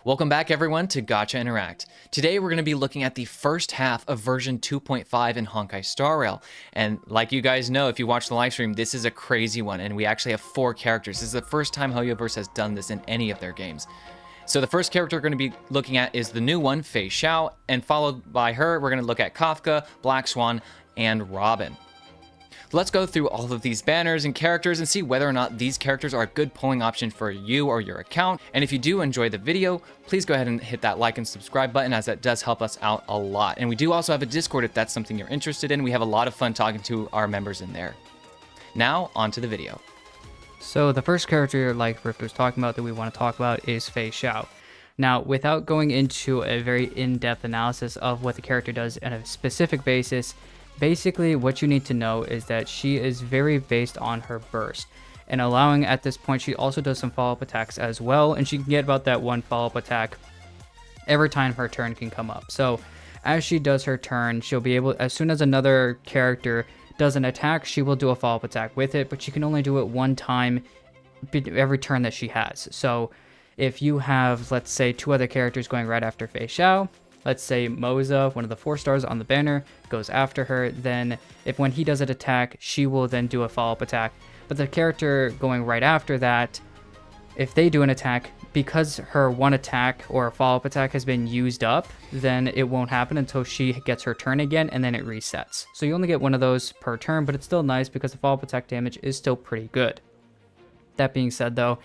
Welcome back everyone to Gacha Interact. Today we're going to be looking at the first half of version 2.5 in Honkai Star Rail. And like you guys know, if you watch the live stream, this is a crazy one and we actually have 4 characters. This is the first time Hoyoverse has done this in any of their games. So the first character we're going to be looking at is the new one, Feixiao, and followed by her, we're going to look at Kafka, Black Swan, and Robin. Let's go through all of these banners and characters and see whether or not these characters are a good polling option for you or your account. And if you do enjoy the video, please go ahead and hit that like and subscribe button, as that does help us out a lot. And we do also have a Discord if that's something you're interested in. We have a lot of fun talking to our members in there. Now, on to the video. So the first character, like Rift was talking about, that we want to talk about is Feixiao. Now, without going into a very in-depth analysis of what the character does on a specific basis, basically what you need to know is that she is very based on her burst, and allowing at this point she also does some follow-up attacks as well, and she can get about that one follow-up attack every time her turn can come up. So as she does her turn, she'll be able, as soon as another character does an attack, she will do a follow-up attack with it, but she can only do it one time every turn that she has. So if you have, let's say, 2 other characters going right after Feixiao, let's say Moza, one of the 4 stars on the banner, goes after her, then when he does an attack, she will then do a follow-up attack. But the character going right after that, if they do an attack, because her one attack or follow-up attack has been used up, then it won't happen until she gets her turn again, and then it resets. So you only get one of those per turn, but it's still nice because the follow-up attack damage is still pretty good. That being said though,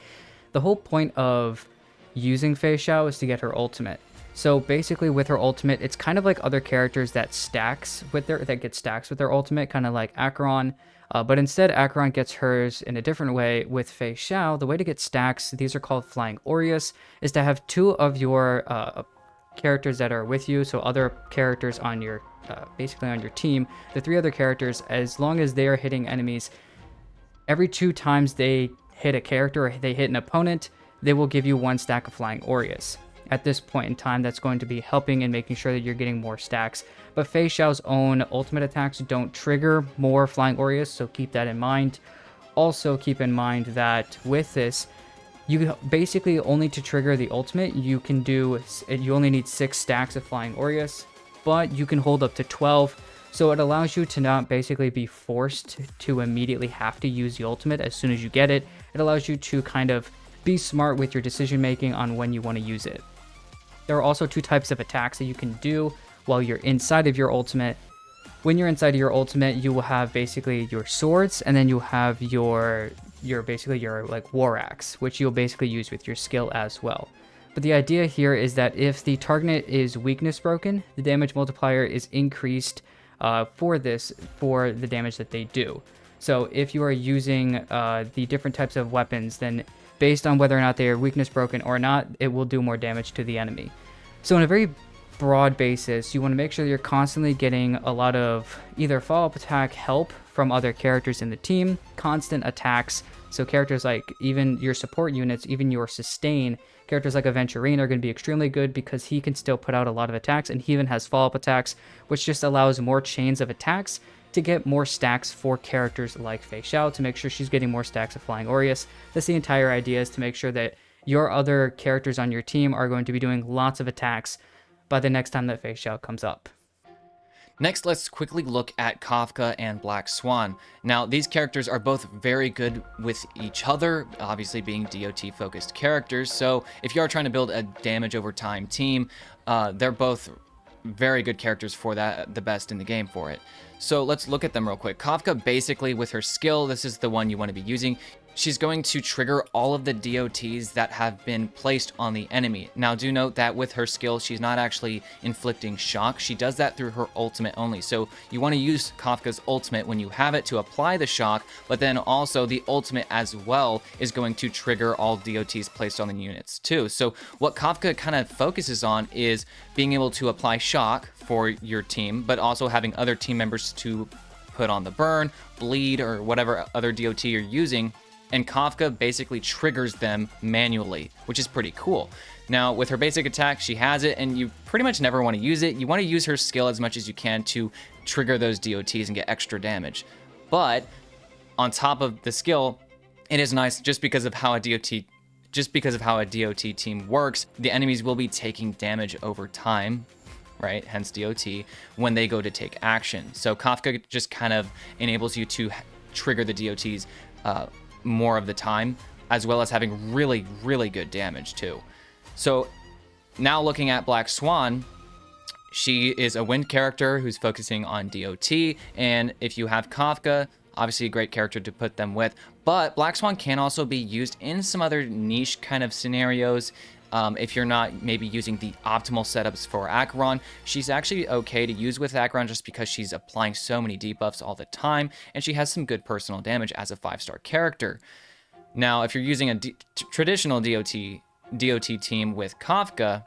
the whole point of using Feixiao is to get her ultimate. So basically with her ultimate, it's kind of like other characters that get stacks with their ultimate, kind of like Acheron. But instead, Acheron gets hers in a different way. With Feixiao, the way to get stacks, these are called Flying Aureus, is to have 2 of your characters that are with you, so other characters on your, basically on your team, the 3 other characters, as long as they are hitting enemies, every 2 times they hit a character or they hit an opponent, they will give you 1 stack of Flying Aureus. At this point in time, that's going to be helping and making sure that you're getting more stacks. But Feixiao's own ultimate attacks don't trigger more Flying Aureus, so keep that in mind. Also keep in mind that with this, you basically only to trigger the ultimate, you only need 6 stacks of Flying Aureus, but you can hold up to 12. So it allows you to not basically be forced to immediately have to use the ultimate as soon as you get it. It allows you to kind of be smart with your decision making on when you want to use it. There are also 2 types of attacks that you can do while you're inside of your ultimate. When you're inside of your ultimate, you will have basically your swords, and then you'll have your like war axe, which you'll basically use with your skill as well. But the idea here is that if the target is weakness broken, the damage multiplier is increased for the damage that they do. So if you are using the different types of weapons, then based on whether or not they are weakness broken or not, it will do more damage to the enemy. So on a very broad basis, you want to make sure that you're constantly getting a lot of either follow-up attack help from other characters in the team, constant attacks, so characters like even your support units, even your sustain, characters like Aventurine are going to be extremely good because he can still put out a lot of attacks, and he even has follow-up attacks, which just allows more chains of attacks to get more stacks for characters like Feixiao, to make sure she's getting more stacks of Flying Aureus. That's the entire idea, is to make sure that your other characters on your team are going to be doing lots of attacks by the next time that Feixiao comes up. Next, let's quickly look at Kafka and Black Swan. Now, these characters are both very good with each other, obviously being DOT-focused characters, so if you are trying to build a damage over time team, they're both very good characters for that, the best in the game for it. So let's look at them real quick. Kafka, basically with her skill, this is the one you want to be using. She's going to trigger all of the DOTs that have been placed on the enemy. Now do note that with her skill, she's not actually inflicting shock. She does that through her ultimate only. So you want to use Kafka's ultimate when you have it to apply the shock, but then also the ultimate as well is going to trigger all DOTs placed on the units too. So what Kafka kind of focuses on is being able to apply shock for your team, but also having other team members to put on the burn, bleed, or whatever other DOT you're using. And Kafka basically triggers them manually, which is pretty cool. Now, with her basic attack, she has it, and you pretty much never want to use it. You want to use her skill as much as you can to trigger those DOTs and get extra damage. But on top of the skill, it is nice just because of how a DOT just because of how a DOT team works, the enemies will be taking damage over time, right? Hence DOT, when they go to take action. So Kafka just kind of enables you to trigger the DOTs more of the time, as well as having really, really good damage too. So now looking at Black Swan, she is a wind character who's focusing on DOT, and if you have Kafka, obviously a great character to put them with. But Black Swan can also be used in some other niche kind of scenarios. If you're not maybe using the optimal setups for Acheron, she's actually okay to use with Acheron just because she's applying so many debuffs all the time, and she has some good personal damage as a 5-star character. Now, if you're using a traditional DOT team with Kafka,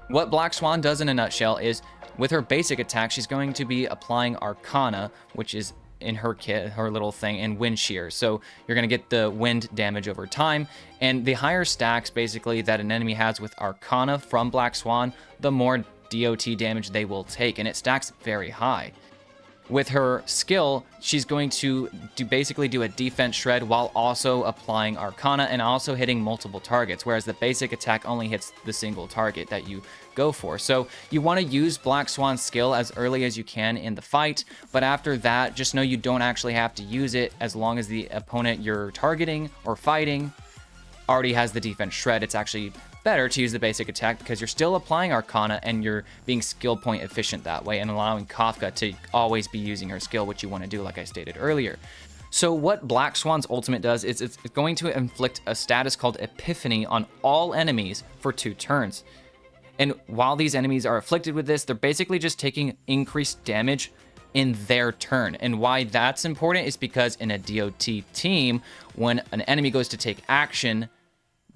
what Black Swan does in a nutshell is, with her basic attack, she's going to be applying Arcana, which is in her kit, her little thing, and Wind Shear. So you're going to get the wind damage over time, and the higher stacks basically that an enemy has with Arcana from Black Swan, the more DOT damage they will take, and it stacks very high. With her skill, she's going to basically do a defense shred while also applying Arcana and also hitting multiple targets, whereas the basic attack only hits the single target that you go for. So you want to use Black Swan's skill as early as you can in the fight, but after that, just know you don't actually have to use it as long as the opponent you're targeting or fighting already has the defense shred. It's actually better to use the basic attack because you're still applying Arcana and you're being skill point efficient that way and allowing Kafka to always be using her skill, which you want to do, like I stated earlier. So what Black Swan's ultimate does is it's going to inflict a status called Epiphany on all enemies for 2 turns. And while these enemies are afflicted with this, they're basically just taking increased damage in their turn. And why that's important is because in a DOT team, when an enemy goes to take action,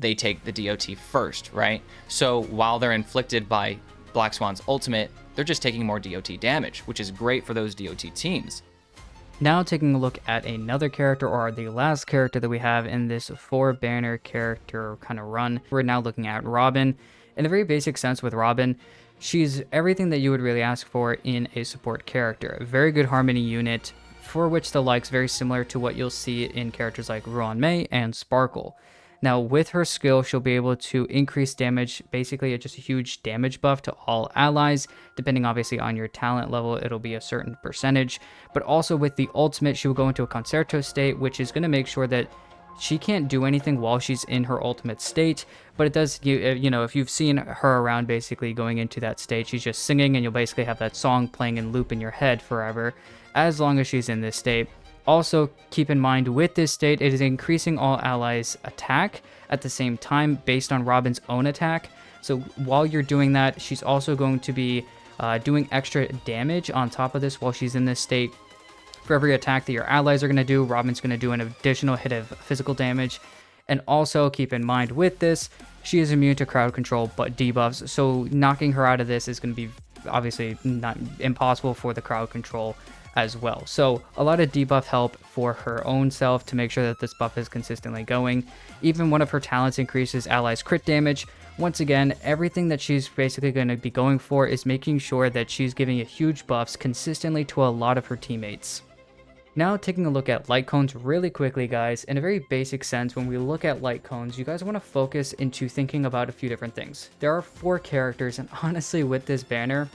they take the DOT first, right? So while they're inflicted by Black Swan's ultimate, they're just taking more DOT damage, which is great for those DOT teams. Now taking a look at another character, or the last character that we have in this 4-banner character kind of run, we're now looking at Robin. In a very basic sense with Robin, she's everything that you would really ask for in a support character. A very good harmony unit, for which the likes very similar to what you'll see in characters like Ruan Mei and Sparkle. Now, with her skill, she'll be able to increase damage, basically just a huge damage buff to all allies. Depending obviously on your talent level, it'll be a certain percentage. But also with the ultimate, she will go into a concerto state, which is going to make sure that she can't do anything while she's in her ultimate state. But it does, you know, if you've seen her around basically going into that state, she's just singing and you'll basically have that song playing in loop in your head forever, as long as she's in this state. Also, keep in mind with this state, it is increasing all allies' attack at the same time based on Robin's own attack. So while you're doing that, she's also going to be doing extra damage on top of this while she's in this state. For every attack that your allies are going to do, Robin's going to do an additional hit of physical damage. And also keep in mind with this, she is immune to crowd control but debuffs. So knocking her out of this is going to be obviously not impossible for the crowd control as well. So a lot of debuff help for her own self to make sure that this buff is consistently going. Even one of her talents increases allies crit damage. Once again, everything that she's basically going to be going for is making sure that she's giving a huge buffs consistently to a lot of her teammates. Now taking a look at Lightcones really quickly, guys. In a very basic sense, when we look at Lightcones, you guys want to focus into thinking about a few different things. There are 4 characters, and honestly with this banner,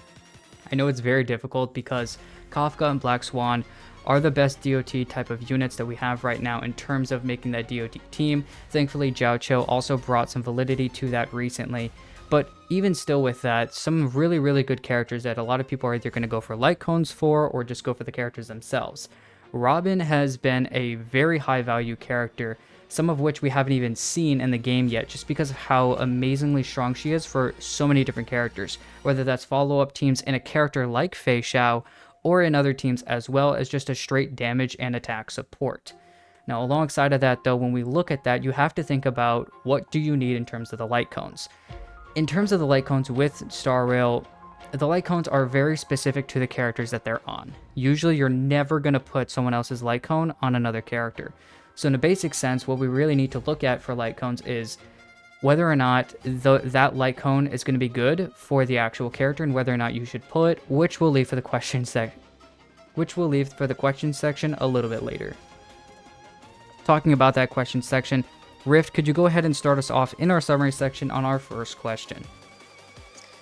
I know it's very difficult because Kafka and Black Swan are the best DOT type of units that we have right now in terms of making that DOT team. Thankfully, Jiao Cho also brought some validity to that recently. But even still with that, some really, really good characters that a lot of people are either going to go for Lightcones for or just go for the characters themselves. Robin has been a very high value character, some of which we haven't even seen in the game yet, just because of how amazingly strong she is for so many different characters, whether that's follow-up teams in a character like Feixiao, or in other teams as well as just a straight damage and attack support. Now alongside of that though, when we look at that, you have to think about what do you need in terms of the Lightcones. In terms of the Lightcones with Star Rail, the Lightcones are very specific to the characters that they're on. Usually you're never going to put someone else's Lightcone on another character. So in a basic sense, what we really need to look at for Lightcones is whether or not that Lightcone is going to be good for the actual character and whether or not you should pull it, which we'll leave for the question section a little bit later. Talking about that question section, Rift, could you go ahead and start us off in our summary section on our first question?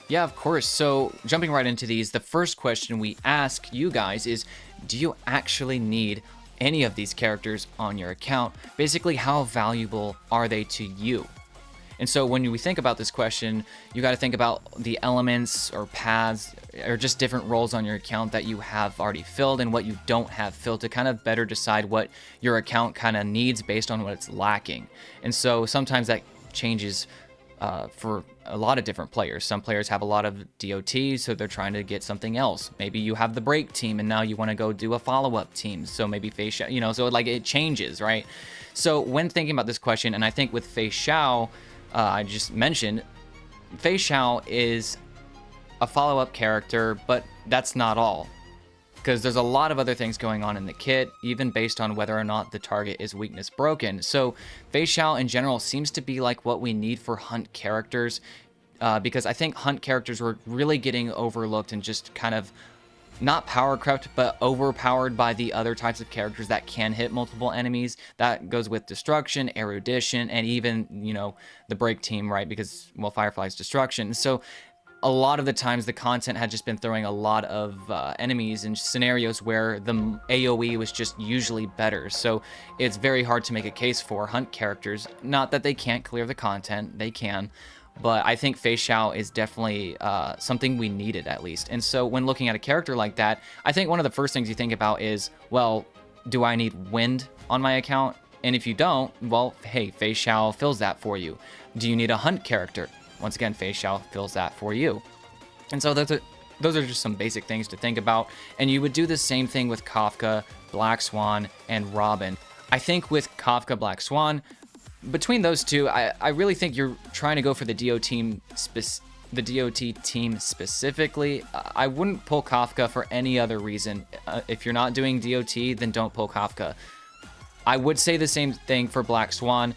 Yeah, of course. So jumping right into these, the first question we ask you guys is, do you actually need any of these characters on your account? Basically, how valuable are they to you? And so when we think about this question, you got to think about the elements or paths or just different roles on your account that you have already filled and what you don't have filled to kind of better decide what your account kind of needs based on what it's lacking. And so sometimes that changes for a lot of different players. Some players have a lot of DOT, so they're trying to get something else. Maybe you have the break team and now you want to go do a follow-up team. So maybe Feixiao, so like it changes, right? So when thinking about this question, and I think with Feixiao, I just mentioned, Feixiao is a follow-up character, but that's not all. Because there's a lot of other things going on in the kit, even based on whether or not the target is weakness broken. So Feixiao in general seems to be like what we need for hunt characters, because I think hunt characters were really getting overlooked and just kind of not power crept, but overpowered by the other types of characters that can hit multiple enemies. That goes with destruction, erudition, and even, the break team, right? Because, well, Firefly's destruction. So a lot of the times the content had just been throwing a lot of enemies in scenarios where the AoE was just usually better. So it's very hard to make a case for hunt characters. Not that they can't clear the content, they can. But I think Feixiao is definitely something we needed, at least. And so when looking at a character like that, I think one of the first things you think about is, well, do I need wind on my account? And if you don't, well, hey, Feixiao fills that for you. Do you need a hunt character? Once again, Feixiao fills that for you. And so those are just some basic things to think about. And you would do the same thing with Kafka, Black Swan, and Robin. I think with Kafka, Black Swan, between those two, I really think you're trying to go for the DOT team specifically. I wouldn't pull Kafka for any other reason. If you're not doing DOT, then don't pull Kafka. I would say the same thing for Black Swan,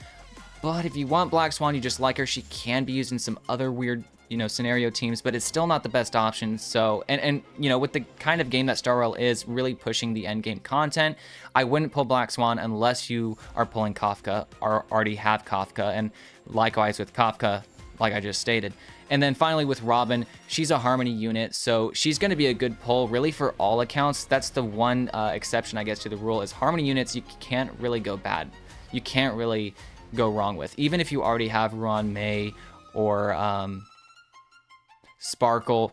but if you want Black Swan, you just like her, she can be used in some other weird, scenario teams, but it's still not the best option. So, and with the kind of game that Star Rail is, really pushing the end game content, I wouldn't pull Black Swan unless you are pulling Kafka or already have Kafka, and likewise with Kafka, like I just stated. And then finally with Robin, she's a Harmony unit, so she's going to be a good pull really for all accounts. That's the one exception, I guess, to the rule is Harmony units you can't really go bad. You can't really go wrong with. Even if you already have Ruan Mei or Sparkle,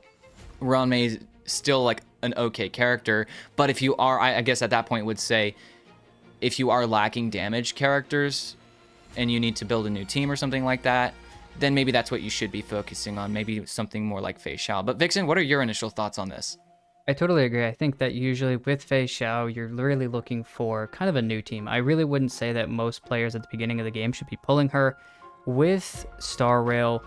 Ruan Mei is still like an okay character, but if you are, I guess at that point would say, if you are lacking damage characters and you need to build a new team or something like that, then maybe that's what you should be focusing on, maybe something more like Feixiao. But Vixen, what are your initial thoughts on this? I totally agree. I think that usually with Feixiao, you're really looking for kind of a new team. I really wouldn't say that most players at the beginning of the game should be pulling her. With Star Rail,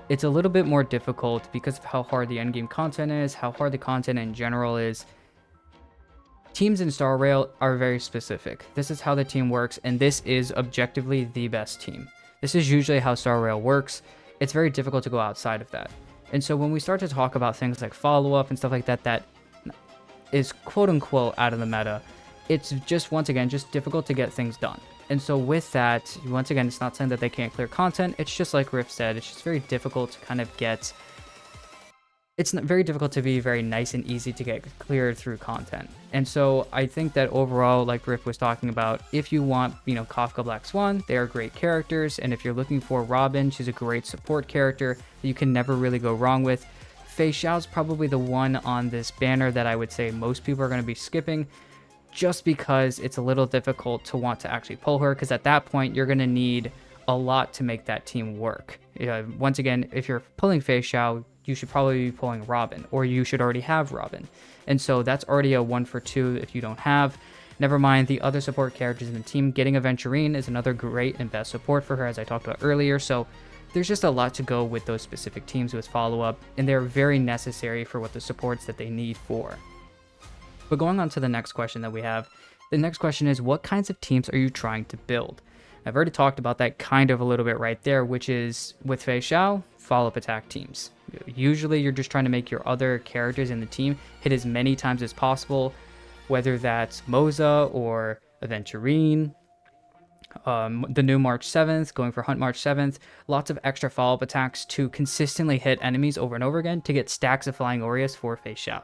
it's a little bit more difficult because of how hard the endgame content is, how hard the content in general is. Teams in Star Rail are very specific. This is how the team works, and this is objectively the best team. This is usually how Star Rail works. It's very difficult to go outside of that. And so when we start to talk about things like follow-up and stuff like that, that is quote-unquote out of the meta, it's just, once again, just difficult to get things done. And so with that, once again, it's not saying that they can't clear content. It's just like Riff said, it's just very difficult to kind of get... It's very difficult to be very nice and easy to get cleared through content. And so I think that overall, like Riff was talking about, if you want, Kafka, Black Swan, they are great characters. And if you're looking for Robin, she's a great support character that you can never really go wrong with. Feixiao's probably the one on this banner that I would say most people are going to be skipping, just because it's a little difficult to want to actually pull her, because at that point you're going to need a lot to make that team work. Once again, if you're pulling Feixiao, you should probably be pulling Robin, or you should already have Robin. And so that's already a 1 for 2 if you don't have. Never mind the other support characters in the team. Getting Aventurine is another great and best support for her, as I talked about earlier. So there's just a lot to go with those specific teams with follow-up, and they're very necessary for what the supports that they need for. But going on to the next question that we have, the next question is, what kinds of teams are you trying to build? I've already talked about that kind of a little bit right there, which is with Feixiao, follow-up attack teams. Usually you're just trying to make your other characters in the team hit as many times as possible, whether that's Moza or Aventurine. the new March 7th, going for Hunt March 7th, lots of extra follow-up attacks to consistently hit enemies over and over again to get stacks of Flying Aureus for Feixiao.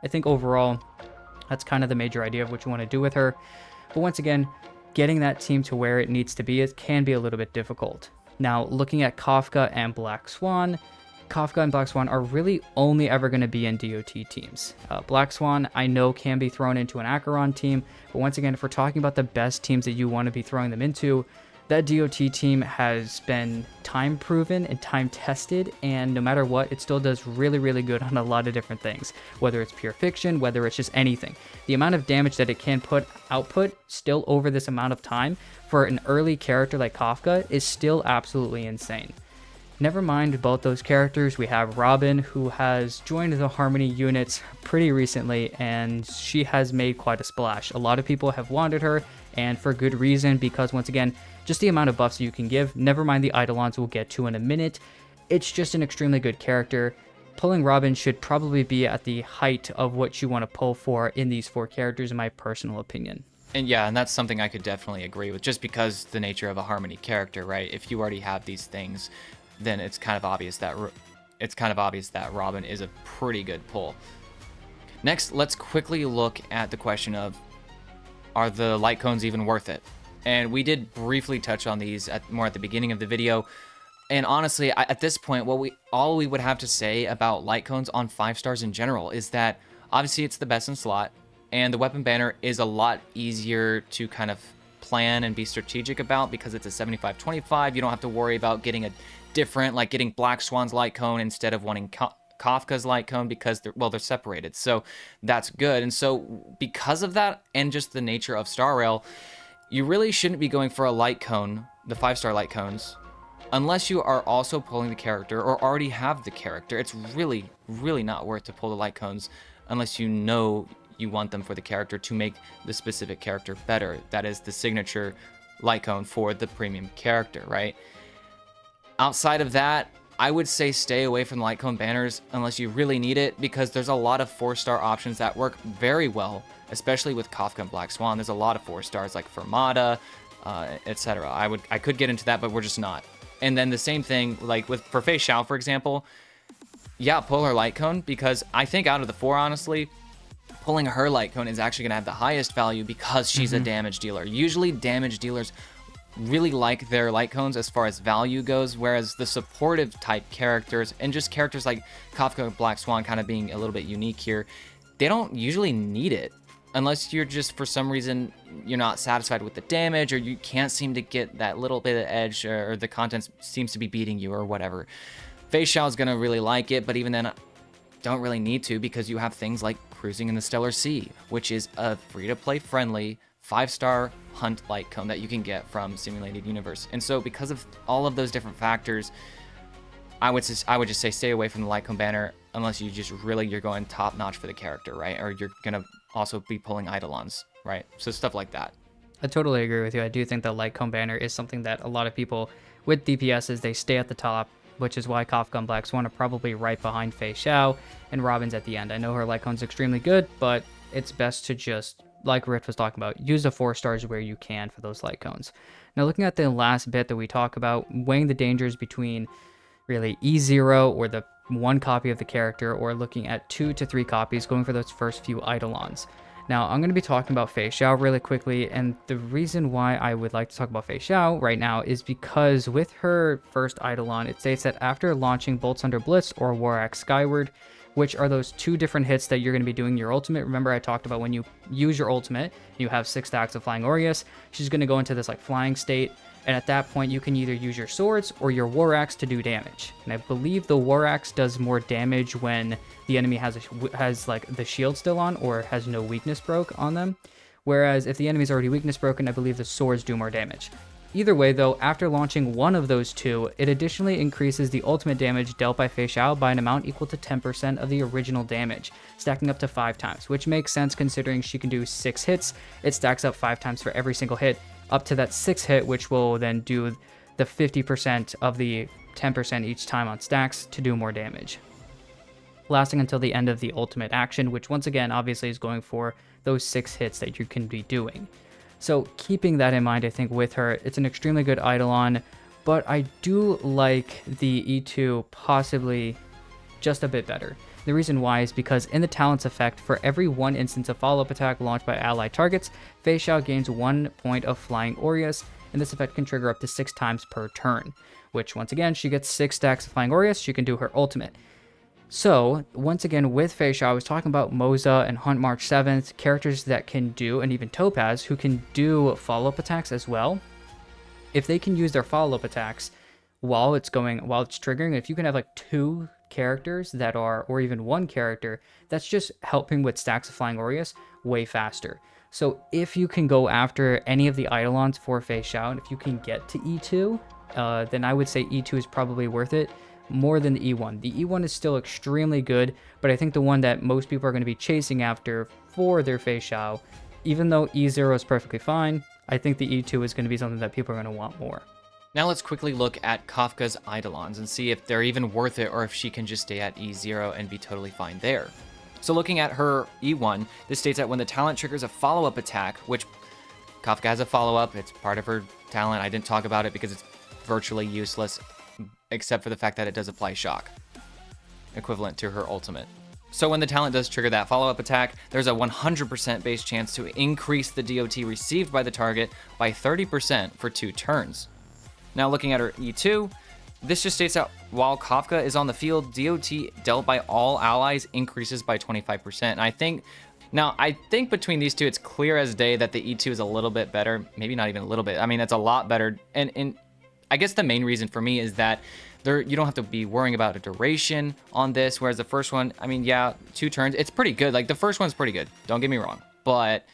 I think overall, that's kind of the major idea of what you want to do with her. But once again, getting that team to where it needs to be, it can be a little bit difficult. Now, looking at Kafka and Black Swan, Kafka and Black Swan are really only ever going to be in DOT teams. Black Swan, I know, can be thrown into an Acheron team, but once again, if we're talking about the best teams that you want to be throwing them into, that DOT team has been time proven and time tested, and no matter what, it still does really, really good on a lot of different things, whether it's pure fiction, whether it's just anything. The amount of damage that it can output still over this amount of time for an early character like Kafka is still absolutely insane. Never mind both those characters, we have Robin, who has joined the Harmony units pretty recently, and she has made quite a splash. A lot of people have wanted her, and for good reason, because once again, just the amount of buffs you can give, never mind the Eidolons we'll get to in a minute, it's just an extremely good character. Pulling Robin should probably be at the height of what you want to pull for in these 4 characters, in my personal opinion. And yeah, and that's something I could definitely agree with, just because the nature of a Harmony character, right? If you already have these things, then it's kind of obvious that Robin is a pretty good pull. Next, let's quickly look at the question of, are the Lightcones even worth it? And we did briefly touch on these more at the beginning of the video. And honestly, at this point, all we would have to say about Lightcones on 5 stars in general is that obviously it's the best in slot, and the weapon banner is a lot easier to kind of plan and be strategic about because it's a 75-25. You don't have to worry about getting a different, like getting Black Swan's Lightcone instead of wanting Kafka's Lightcone because they're separated. So that's good. And so because of that and just the nature of Star Rail, you really shouldn't be going for a Lightcone, the 5-star Lightcones, unless you are also pulling the character or already have the character. It's really, really not worth to pull the Lightcones unless you know you want them for the character to make the specific character better. That is the signature Lightcone for the premium character, right? Outside of that, I would say stay away from the Lightcone banners unless you really need it, because there's a lot of 4-star options that work very well, especially with Kafka and Black Swan. There's a lot of 4 stars like Fermata, etc. I could get into that, but we're just not. And then the same thing like for Feixiao, for example. Yeah, pull her Lightcone, because I think out of the 4, honestly, pulling her Lightcone is actually going to have the highest value because she's a damage dealer. Usually damage dealers really like their Lightcones as far as value goes, whereas the supportive type characters and just characters like Kafka and Black Swan kind of being a little bit unique here, they don't usually need it unless you're just, for some reason, you're not satisfied with the damage, or you can't seem to get that little bit of edge, or the content seems to be beating you or whatever. Feixiao is going to really like it, but even then, don't really need to, because you have things like Cruising in the Stellar Sea, which is a free-to-play friendly 5-star Hunt Lightcone that you can get from Simulated Universe. And so because of all of those different factors, I would just say stay away from the Lightcone banner unless you're going top notch for the character, right? Or you're gonna also be pulling Eidolons, right? So stuff like that. I totally agree with you. I do think the Lightcone banner is something that a lot of people with DPSs, they stay at the top, which is why Kafka and Black Swan are probably right behind Feixiao, and Robin's at the end. I know her Lightcone's extremely good, but it's best to just, like Rift was talking about, use the 4 stars where you can for those Lightcones. Now, looking at the last bit that we talk about, weighing the dangers between really E0 or the 1 copy of the character, or looking at 2 to 3 copies, going for those first few Eidolons. Now, I'm going to be talking about Feixiao really quickly, and the reason why I would like to talk about Feixiao right now is because with her first Eidolon, it states that after launching Bolts Under Blitz or War Axe Skyward, which are those 2 different hits that you're going to be doing your ultimate. Remember, I talked about when you use your ultimate, you have 6 stacks of Flying Aureus. She's going to go into this like flying state, and at that point, you can either use your swords or your War Axe to do damage. And I believe the War Axe does more damage when the enemy has like the shield still on or has no weakness broke on them. Whereas if the enemy's already weakness broken, I believe the swords do more damage. Either way, though, after launching one of those 2, it additionally increases the ultimate damage dealt by Feixiao by an amount equal to 10% of the original damage, stacking up to 5 times, which makes sense considering she can do 6 hits. It stacks up 5 times for every single hit, up to that 6th hit, which will then do the 50% of the 10% each time on stacks to do more damage, lasting until the end of the ultimate action, which once again obviously is going for those 6 hits that you can be doing. So keeping that in mind, I think with her, it's an extremely good Eidolon, but I do like the E2 possibly just a bit better. The reason why is because in the talents effect, for every 1 instance of follow-up attack launched by allied targets, Feixiao gains 1 point of Flying Aureus, and this effect can trigger up to 6 times per turn, which once again, she gets 6 stacks of Flying Aureus, she can do her ultimate. So, once again, with Feixiao, I was talking about Moza and Hunt March 7th, characters that can do, and even Topaz, who can do follow-up attacks as well. If they can use their follow-up attacks while it's triggering, if you can have like 2 characters that are, or even 1 character, that's just helping with stacks of Flying Aureus way faster. So if you can go after any of the Eidolons for Feixiao, and if you can get to E2, then I would say E2 is probably worth it more than the E1. The E1 is still extremely good, but I think the one that most people are going to be chasing after for their Feixiao, even though E0 is perfectly fine, I think the E2 is going to be something that people are going to want more. Now let's quickly look at Kafka's Eidolons and see if they're even worth it or if she can just stay at E0 and be totally fine there. So looking at her E1, this states that when the talent triggers a follow-up attack, which Kafka has a follow-up, it's part of her talent, I didn't talk about it because it's virtually useless, except for the fact that it does apply shock, equivalent to her ultimate. So when the talent does trigger that follow-up attack, there's a 100% base chance to increase the DOT received by the target by 30% for 2 turns. Now looking at her E2, this just states that while Kafka is on the field, DOT dealt by all allies increases by 25%. And I think between these two, it's clear as day that the E2 is a little bit better. Maybe not even a little bit. I mean, it's a lot better. And I guess the main reason for me is that you don't have to be worrying about a duration on this, whereas the first one, I mean, yeah, 2 turns, it's pretty good. Like, the first one's pretty good, don't get me wrong, but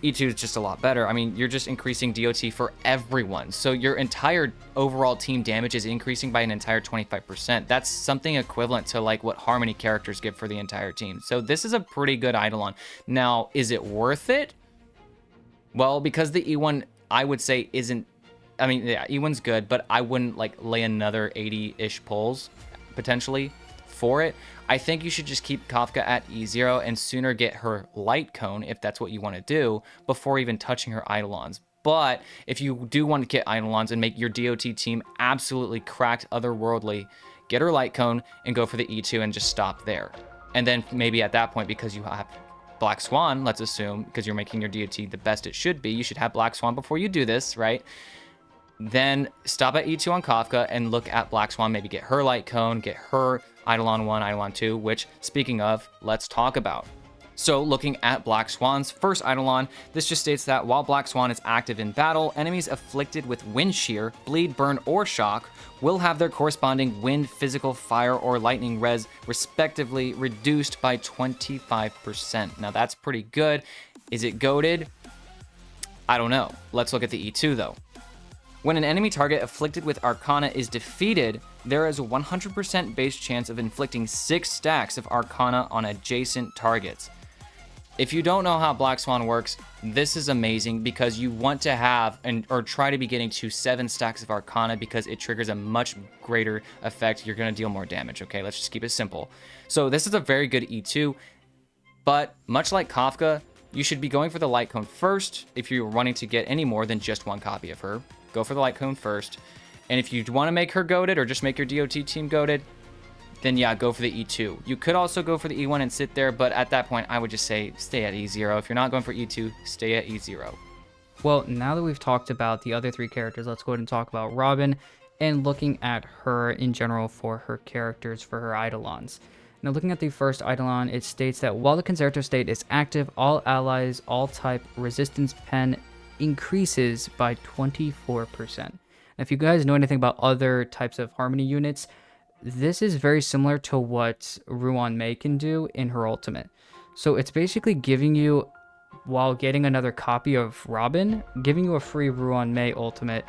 E2 is just a lot better. I mean, you're just increasing DOT for everyone, so your entire overall team damage is increasing by an entire 25%. That's something equivalent to like what Harmony characters give for the entire team. So this is a pretty good Eidolon. Now, is it worth it? Well, because the E1, I would say, isn't, I mean, yeah, E1's good, but I wouldn't like lay another 80-ish pulls potentially for it. I think you should just keep Kafka at E0 and sooner get her Lightcone if that's what you want to do before even touching her Eidolons. But if you do want to get Eidolons and make your DOT team absolutely cracked otherworldly, get her Lightcone and go for the E2 and just stop there. And then maybe at that point, because you have Black Swan, let's assume, because you're making your DOT the best it should be, you should have Black Swan before you do this, right? Then stop at E2 on Kafka and look at Black Swan, maybe get her Lightcone, get her Eidolon 1, Eidolon 2, which, speaking of, let's talk about. So looking at Black Swan's first Eidolon, this just states that while Black Swan is active in battle, enemies afflicted with Wind Shear, Bleed, Burn, or Shock will have their corresponding Wind, Physical, Fire, or Lightning res respectively reduced by 25%. Now that's pretty good. Is it goated? I don't know. Let's look at the E2 though. When an enemy target afflicted with Arcana is defeated, there is a 100% base chance of inflicting 6 stacks of Arcana on adjacent targets. If you don't know how Black Swan works, this is amazing because you want to have or try to be getting to 7 stacks of Arcana because it triggers a much greater effect. You're going to deal more damage, okay? Let's just keep it simple. So this is a very good E2, but much like Kafka, you should be going for the Lightcone first if you're wanting to get any more than just 1 copy of her. Go for the Lightcone first. And if you want to make her goated or just make your DOT team goated, then yeah, go for the E2. You could also go for the E1 and sit there, but at that point, I would just say stay at E0. If you're not going for E2, stay at E0. Well, now that we've talked about the other 3 characters, let's go ahead and talk about Robin and looking at her in general for her characters, for her Eidolons. Now, looking at the first Eidolon, it states that while the Concerto state is active, all allies, all type resistance pen increases by 24%. Now, if you guys know anything about other types of Harmony units, this is very similar to what Ruan Mei can do in her ultimate. So it's basically giving you, while getting another copy of Robin, giving you a free Ruan Mei ultimate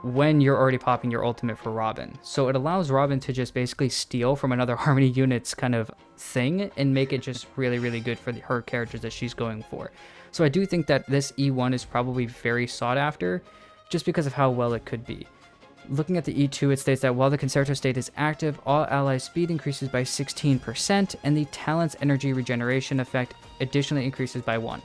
when you're already popping your ultimate for Robin. So it allows Robin to just basically steal from another Harmony unit's kind of thing and make it just really, really good for her characters that she's going for. So I do think that this E1 is probably very sought after just because of how well it could be. Looking at the E2, it states that while the Concerto state is active, all allies' speed increases by 16%, and the talent's energy regeneration effect additionally increases by 1.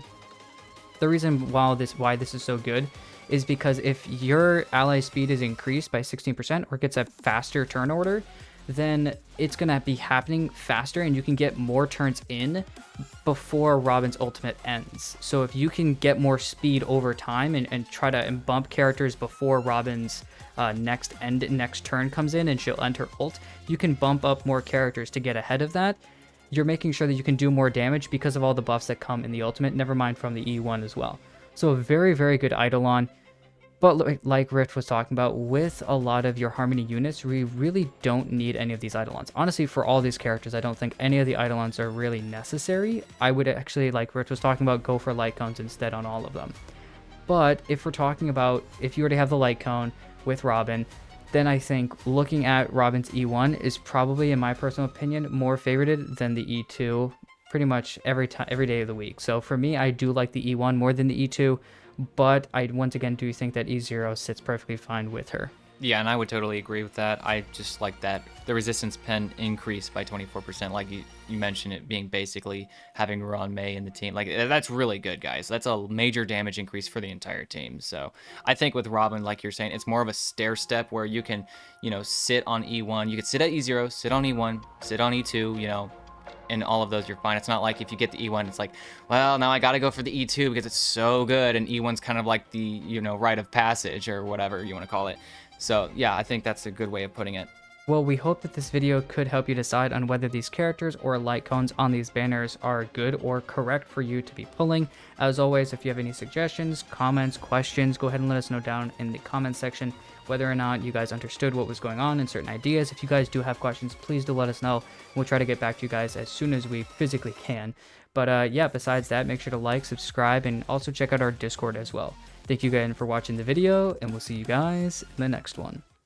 the reason why this is so good is because if your ally speed is increased by 16% or gets a faster turn order, then it's going to be happening faster and you can get more turns in before Robin's ultimate ends. So if you can get more speed over time and try to bump characters before Robin's next turn comes in and she'll enter ult, you can bump up more characters to get ahead of that. You're making sure that you can do more damage because of all the buffs that come in the ultimate, never mind from the E1 as well. So a very, very good Eidolon. But like Rift was talking about, with a lot of your Harmony units, we really don't need any of these Eidolons. Honestly, for all these characters, I don't think any of the Eidolons are really necessary. I would actually, like Rift was talking about, go for Lightcones instead on all of them. But if we're talking about, if you already have the Lightcone with Robin, then I think looking at Robin's E1 is probably, in my personal opinion, more favorited than the E2 pretty much every day of the week. So for me, I do like the E1 more than the E2. But I once again do think that E0 sits perfectly fine with her. Yeah, and I would totally agree with that. I just like that the resistance pen increased by 24%, like you mentioned, it being basically having Ron May in the team. Like, that's really good, guys. That's a major damage increase for the entire team. So I think with Robin, like you're saying, it's more of a stair step where you can, sit on E1. You could sit at E0, sit on E1, sit on E2, and all of those you're fine. It's not like if you get the E1, it's like, well, now I got to go for the E2 because it's so good, and E1's kind of like the, rite of passage or whatever you want to call it. So yeah, I think that's a good way of putting it. Well, we hope that this video could help you decide on whether these characters or light cones on these banners are good or correct for you to be pulling. As always, if you have any suggestions, comments, questions, go ahead and let us know down in the comment section whether or not you guys understood what was going on and certain ideas. If you guys do have questions, please do let us know. We'll try to get back to you guys as soon as we physically can. But yeah, besides that, make sure to like, subscribe, and also check out our Discord as well. Thank you again for watching the video, and we'll see you guys in the next one.